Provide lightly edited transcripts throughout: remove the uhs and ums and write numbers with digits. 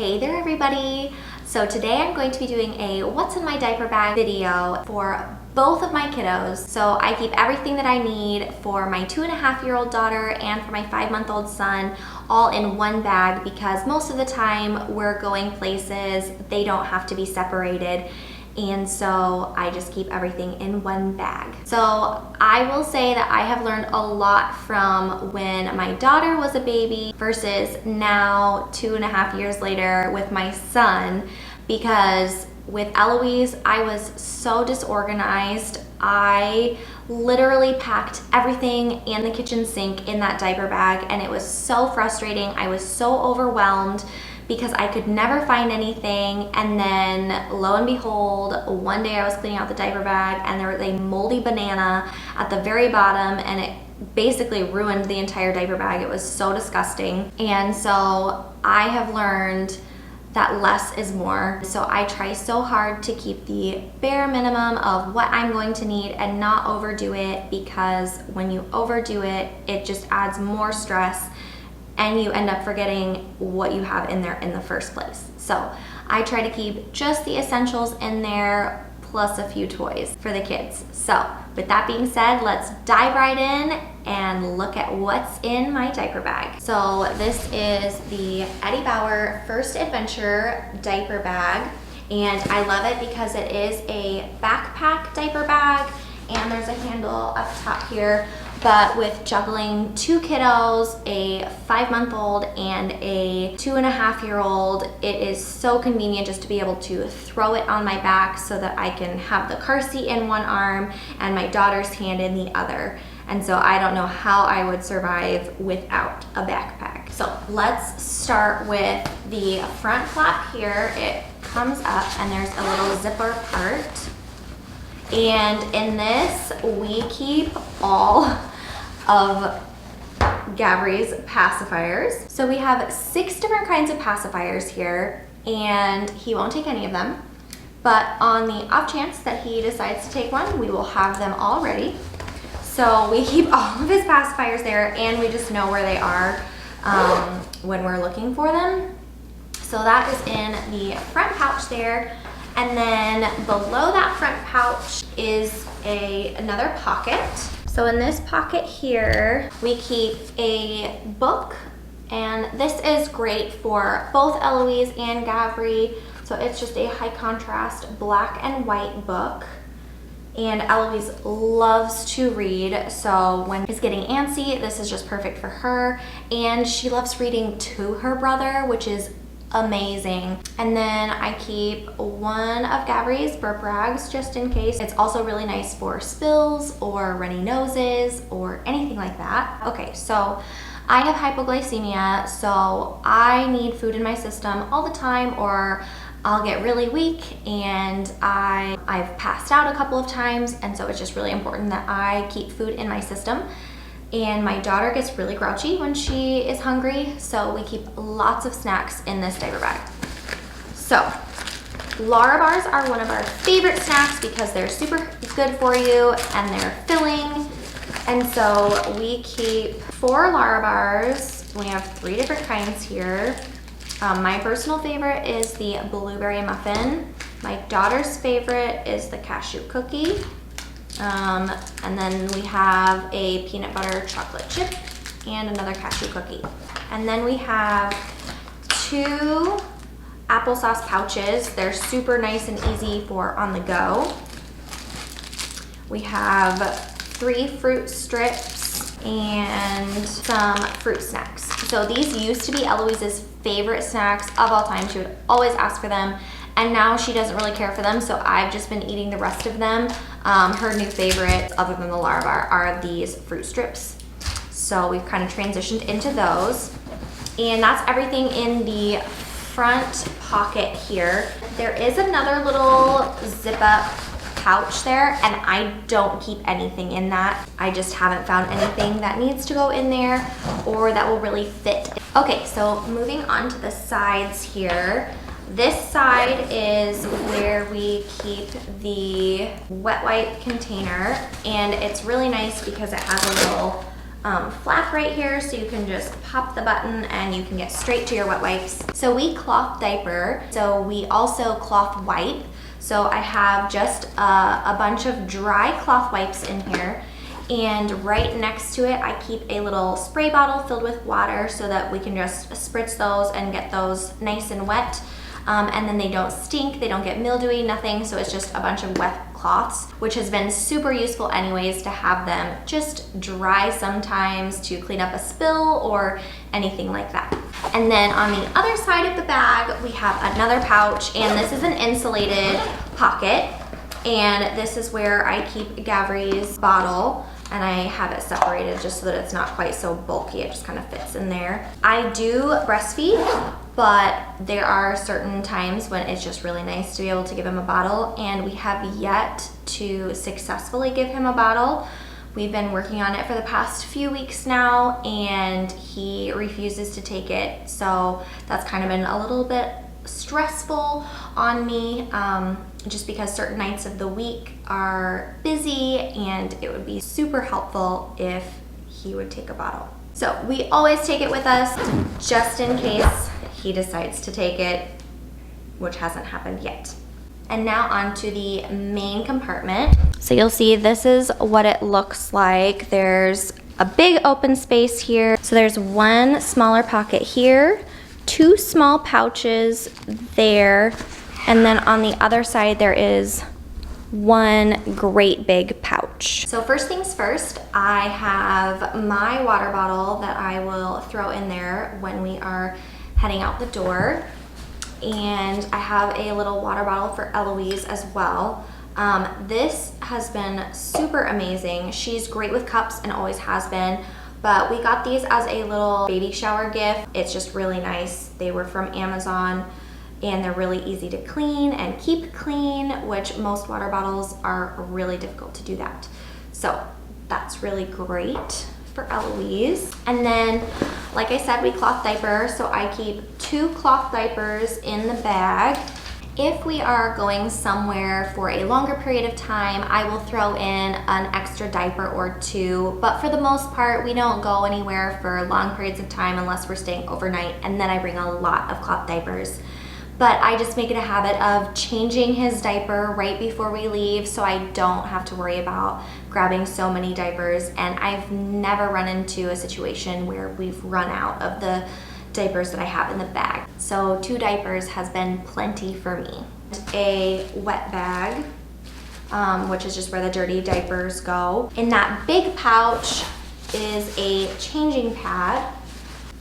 Hey there everybody! So today I'm going to be doing a what's in my diaper bag video for both of my kiddos. So I keep everything that I need for my 2.5-year-old daughter and for my 5-month-old son all in one bag because most of the time we're going places, they don't have to be separated. And so I just keep everything in one bag. So I will say that I have learned a lot from when my daughter was a baby versus now 2.5 years later with my son, because with Eloise, I was so disorganized. I literally packed everything and the kitchen sink in that diaper bag, and it was so frustrating. I was so overwhelmed because I could never find anything. And then lo and behold, one day I was cleaning out the diaper bag and there was a moldy banana at the very bottom, and it basically ruined the entire diaper bag. It was so disgusting. And so I have learned that less is more. So I try so hard to keep the bare minimum of what I'm going to need and not overdo it, because when you overdo it, it just adds more stress and you end up forgetting what you have in there in the first place. So I try to keep just the essentials in there plus a few toys for the kids. So with that being said, let's dive right in and look at what's in my diaper bag. So this is the Eddie Bauer First Adventure diaper bag, and I love it because it is a backpack diaper bag and there's a handle up top here. But with juggling 2 kiddos, a 5-month-old and a 2.5-year-old, it is so convenient just to be able to throw it on my back so that I can have the car seat in one arm and my daughter's hand in the other. And so I don't know how I would survive without a backpack. So let's start with the front flap here. It comes up and there's a little zipper part. And in this, we keep all of Gabry's pacifiers. So we have 6 different kinds of pacifiers here, and he won't take any of them. But on the off chance that he decides to take one, we will have them all ready. So we keep all of his pacifiers there, and we just know where they are when we're looking for them. So that is in the front pouch there. And then below that front pouch is another pocket. So in this pocket here, we keep a book, and this is great for both Eloise and Gabry. So it's just a high contrast black and white book. And Eloise loves to read, so when she's getting antsy, this is just perfect for her. And she loves reading to her brother, which is amazing. And then I keep one of Gabry's burp rags just in case. It's also really nice for spills or runny noses or anything like that. Okay, so I have hypoglycemia, so I need food in my system all the time or I'll get really weak, and I've passed out a couple of times, and so it's just really important that I keep food in my system. And my daughter gets really grouchy when she is hungry, so we keep lots of snacks in this diaper bag. So, Larabars are one of our favorite snacks because they're super good for you and they're filling. And so we keep 4 Larabars. We have 3 different kinds here. My personal favorite is the blueberry muffin. My daughter's favorite is the cashew cookie. And then we have a peanut butter chocolate chip and another cashew cookie. And then we have 2 applesauce pouches. They're super nice and easy for on the go. We have 3 fruit strips and some fruit snacks. So these used to be Eloise's favorite snacks of all time. She would always ask for them. And now she doesn't really care for them, so I've just been eating the rest of them. Her new favorites, other than the Larabar, are these fruit strips. So we've kind of transitioned into those. And that's everything in the front pocket here. There is another little zip-up pouch there, and I don't keep anything in that. I just haven't found anything that needs to go in there or that will really fit. Okay, so moving on to the sides here. This side is where we keep the wet wipe container, and it's really nice because it has a little flap right here, so you can just pop the button and you can get straight to your wet wipes. So we cloth diaper, so we also cloth wipe. So I have just a bunch of dry cloth wipes in here, and right next to it I keep a little spray bottle filled with water so that we can just spritz those and get those nice and wet. And then they don't stink, they don't get mildewy, nothing, so it's just a bunch of wet cloths, which has been super useful anyways to have them just dry sometimes to clean up a spill or anything like that. And then on the other side of the bag, we have another pouch, and this is an insulated pocket, and this is where I keep Gavri's bottle, and I have it separated just so that it's not quite so bulky. It just kind of fits in there. I do breastfeed, but there are certain times when it's just really nice to be able to give him a bottle, and we have yet to successfully give him a bottle. We've been working on it for the past few weeks now, and he refuses to take it, so that's kind of been a little bit stressful on me, just because certain nights of the week are busy, and it would be super helpful if he would take a bottle. So we always take it with us just in case he decides to take it, which hasn't happened yet. And now on to the main compartment. So you'll see this is what it looks like. There's a big open space here. So there's one smaller pocket here, two small pouches there, and then on the other side there is one great big pouch. So first things first, I have my water bottle that I will throw in there when we are heading out the door. And I have a little water bottle for Eloise as well. This has been super amazing. She's great with cups and always has been, but we got these as a little baby shower gift. It's just really nice. They were from Amazon, and they're really easy to clean and keep clean, which most water bottles are really difficult to do that. So that's really great for Eloise. And then, like I said, we cloth diaper, so I keep 2 cloth diapers in the bag. If we are going somewhere for a longer period of time, I will throw in an extra diaper or 2, but for the most part, we don't go anywhere for long periods of time unless we're staying overnight, and then I bring a lot of cloth diapers. But I just make it a habit of changing his diaper right before we leave, so I don't have to worry about grabbing so many diapers, and I've never run into a situation where we've run out of the diapers that I have in the bag. So 2 diapers has been plenty for me. A wet bag, which is just where the dirty diapers go. In that big pouch is a changing pad,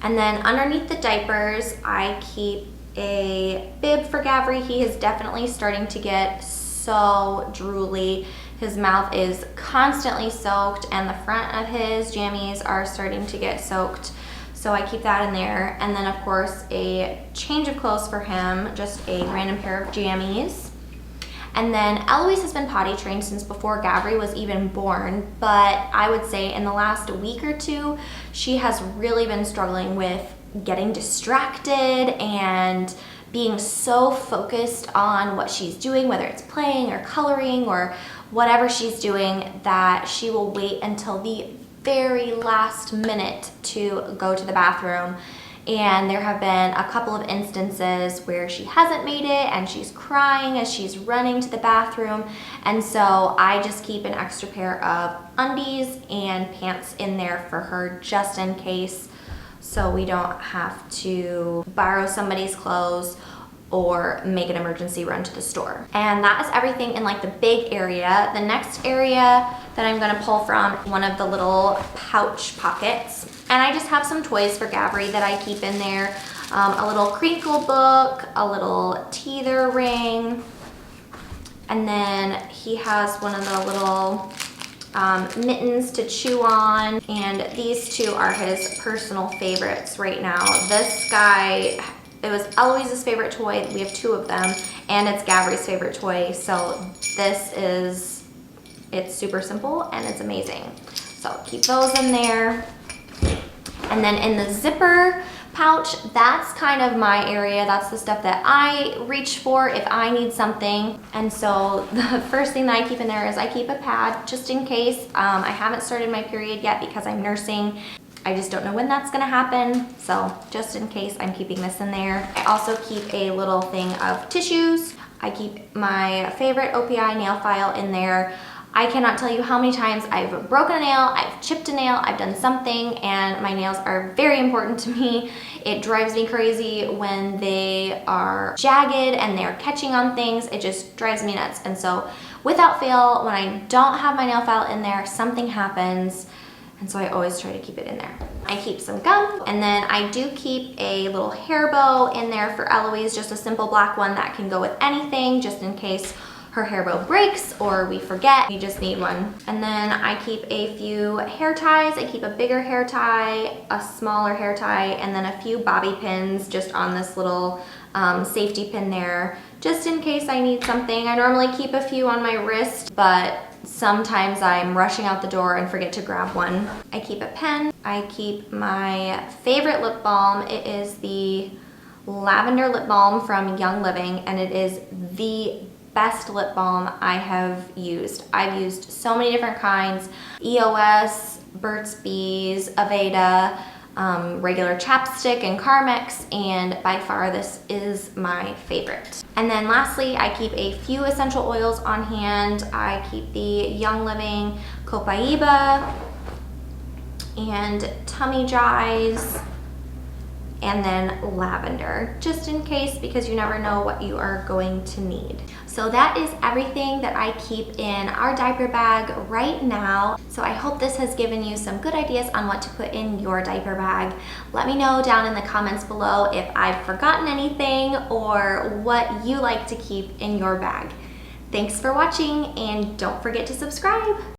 and then underneath the diapers I keep a bib for Gavri. He is definitely starting to get so drooly. His mouth is constantly soaked, and the front of his jammies are starting to get soaked. So I keep that in there. And then of course a change of clothes for him, just a random pair of jammies. And then Eloise has been potty trained since before Gavri was even born, but I would say in the last week or 2, she has really been struggling with getting distracted and being so focused on what she's doing, whether it's playing or coloring or whatever she's doing, that she will wait until the very last minute to go to the bathroom. And there have been a couple of instances where she hasn't made it and she's crying as she's running to the bathroom. And so I just keep an extra pair of undies and pants in there for her just in case, so we don't have to borrow somebody's clothes or make an emergency run to the store. And that is everything in like the big area. The next area that I'm gonna pull from, one of the little pouch pockets. And I just have some toys for Gavri that I keep in there. A little crinkle book, a little teether ring, and then he has one of the little mittens to chew on, and these 2 are his personal favorites right now. This guy, it was Eloise's favorite toy. We have 2 of them, and it's Gavri's favorite toy. So it's super simple and it's amazing. So keep those in there. And then in the zipper pouch, that's kind of my area. That's the stuff that I reach for if I need something. And so the first thing that I keep in there is I keep a pad just in case. I haven't started my period yet because I'm nursing. I just don't know when that's gonna happen. So just in case, I'm keeping this in there. I also keep a little thing of tissues. I keep my favorite OPI nail file in there. I cannot tell you how many times I've broken a nail, I've chipped a nail, I've done something, and my nails are very important to me. It drives me crazy when they are jagged and they're catching on things. It just drives me nuts. And so without fail, when I don't have my nail file in there, something happens. And so I always try to keep it in there. I keep some gum, and then I do keep a little hair bow in there for Eloise, just a simple black one that can go with anything, just in case her hair bow breaks or we forget, we just need one. And then I keep a few hair ties. I keep a bigger hair tie, a smaller hair tie, and then a few bobby pins just on this little safety pin there, just in case I need something. I normally keep a few on my wrist, but sometimes I'm rushing out the door and forget to grab one. I keep a pen. I keep my favorite lip balm. It is the lavender lip balm from Young Living, and it is the best lip balm I have used. I've used so many different kinds: EOS, Burt's Bees, Aveda, regular chapstick and Carmex, and by far this is my favorite. And then lastly, I keep a few essential oils on hand. I keep the Young Living Copaiba and Tummy Dries, and then lavender, just in case, because you never know what you are going to need. So that is everything that I keep in our diaper bag right now. So I hope this has given you some good ideas on what to put in your diaper bag. Let me know down in the comments below if I've forgotten anything or what you like to keep in your bag. Thanks for watching, and don't forget to subscribe.